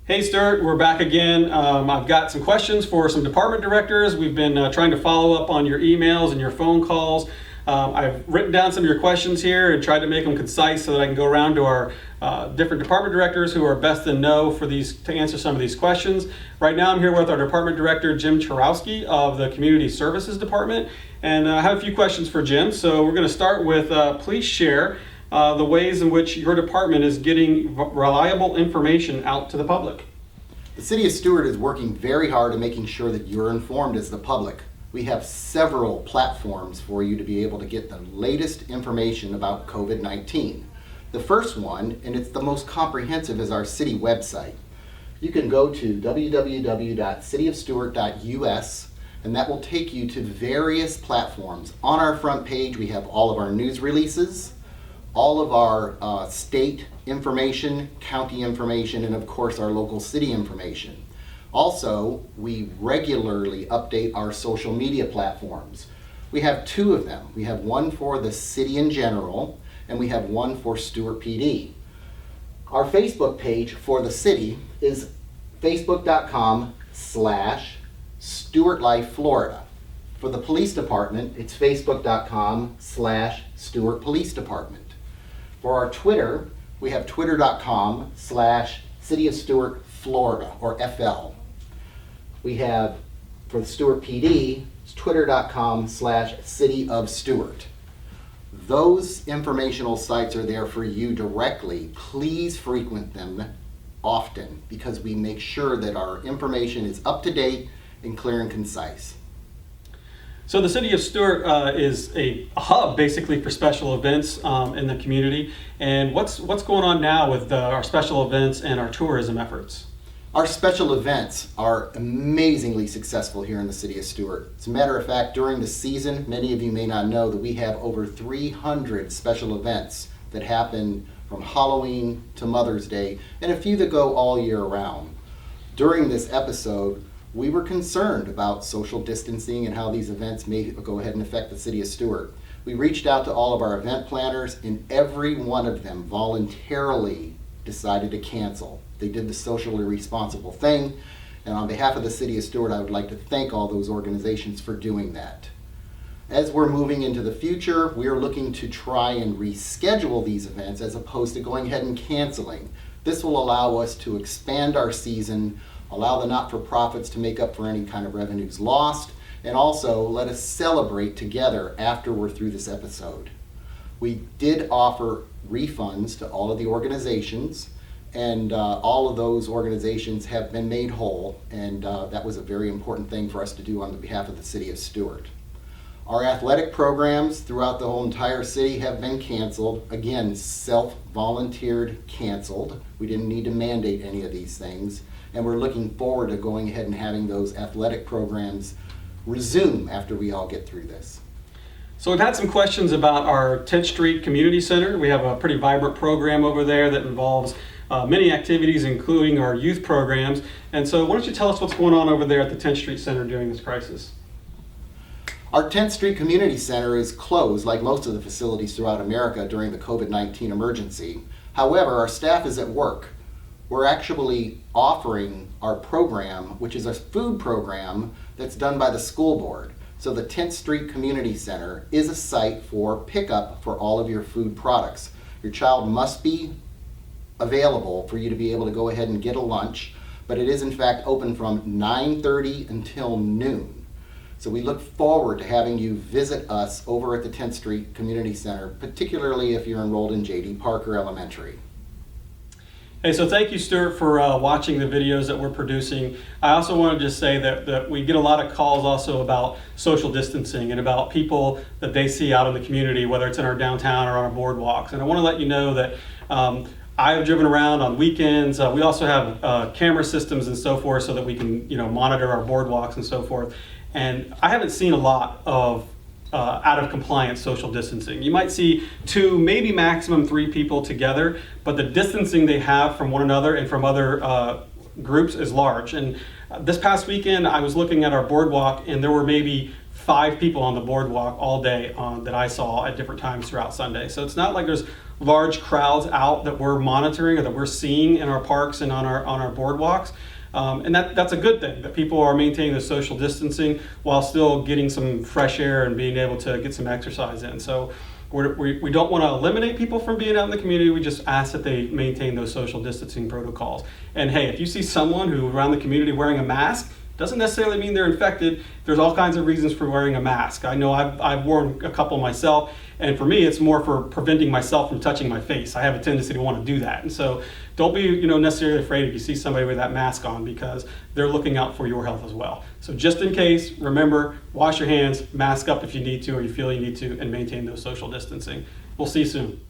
Hey Stuart, we're back again. I've got some questions for some department directors. We've been trying to follow up on your emails and your phone calls. I've written down some of your questions here and tried to make them concise so that I can go around to our different department directors who are best in know to answer some of these questions. Right now I'm here with our department director, Jim Chrulski of the Community Services Department, and I have a few questions for Jim. So we're going to start with please share the ways in which your department is getting reliable information out to the public. The City of Stuart is working very hard at making sure that you're informed as the public. We have several platforms for you to be able to get the latest information about COVID-19. The first one, and it's the most comprehensive, is our city website. You can go to www.cityofstuart.us, and that will take you to various platforms. On our front page, we have all of our news releases, all of our state information, county information, and of course our local city information. Also, we regularly update our social media platforms. We have two of them. We have one for the city in general, and we have one for Stuart PD. Our Facebook page for the city is facebook.com/StuartLifeFlorida. For the police department, it's facebook.com/Stuart Police Department. For our Twitter, we have twitter.com/City of Stuart, Florida, or FL. We have, for the Stuart PD, it's twitter.com/City of Stuart. Those informational sites are there for you directly. Please frequent them often because we make sure that our information is up to date and clear and concise. So the City of Stuart is a hub basically for special events in the community. And what's going on now with our special events and our tourism efforts? Our special events are amazingly successful here in the City of Stuart. As a matter of fact, during the season, many of you may not know that we have over 300 special events that happen from Halloween to Mother's Day, and a few that go all year round. During this episode, we were concerned about social distancing and how these events may go ahead and affect the City of Stuart. We reached out to all of our event planners, and every one of them voluntarily decided to cancel. They did the socially responsible thing, and on behalf of the City of Stuart, I would like to thank all those organizations for doing that. As we're moving into the future, we are looking to try and reschedule these events as opposed to going ahead and canceling. This will allow us to expand our season, allow the not-for-profits to make up for any kind of revenues lost, and also let us celebrate together after we're through this episode. We did offer refunds to all of the organizations, and all of those organizations have been made whole, and that was a very important thing for us to do on behalf of the City of Stuart. Our athletic programs throughout the whole entire city have been canceled. Again, self-volunteered canceled. We didn't need to mandate any of these things. And we're looking forward to going ahead and having those athletic programs resume after we all get through this. So we've had some questions about our 10th Street Community Center. We have a pretty vibrant program over there that involves many activities, including our youth programs. And so why don't you tell us what's going on over there at the 10th Street Center during this crisis? Our 10th Street Community Center is closed like most of the facilities throughout America during the COVID-19 emergency. However, our staff is at work. We're actually offering our program, which is a food program that's done by the school board. So the 10th Street Community Center is a site for pickup for all of your food products. Your child must be available for you to be able to go ahead and get a lunch, but it is in fact open from 9:30 until noon. So we look forward to having you visit us over at the 10th Street Community Center, particularly if you're enrolled in J.D. Parker Elementary. Hey, so thank you, Stuart, for watching the videos that we're producing. I also wanted to say that we get a lot of calls also about social distancing and about people that they see out in the community, whether it's in our downtown or on our boardwalks. And I want to let you know that I have driven around on weekends. We also have camera systems and so forth so that we can monitor our boardwalks and so forth. And I haven't seen a lot of out of compliance social distancing. You might see 2, maybe maximum 3 people together, but the distancing they have from one another and from other groups is large. And this past weekend, I was looking at our boardwalk, and there were maybe 5 people on the boardwalk all day that I saw at different times throughout Sunday. So it's not like there's large crowds out that we're monitoring or that we're seeing in our parks and on our boardwalks. And that's a good thing, that people are maintaining the social distancing while still getting some fresh air and being able to get some exercise in. So we don't want to eliminate people from being out in the community. We just ask that they maintain those social distancing protocols. And hey, if you see someone who around the community wearing a mask, doesn't necessarily mean they're infected. There's all kinds of reasons for wearing a mask. I know I've worn a couple myself, and for me, it's more for preventing myself from touching my face. I have a tendency to want to do that, and so don't be necessarily afraid if you see somebody with that mask on, because they're looking out for your health as well. So just in case, remember, wash your hands, mask up if you need to or you feel you need to, and maintain those social distancing. We'll see you soon.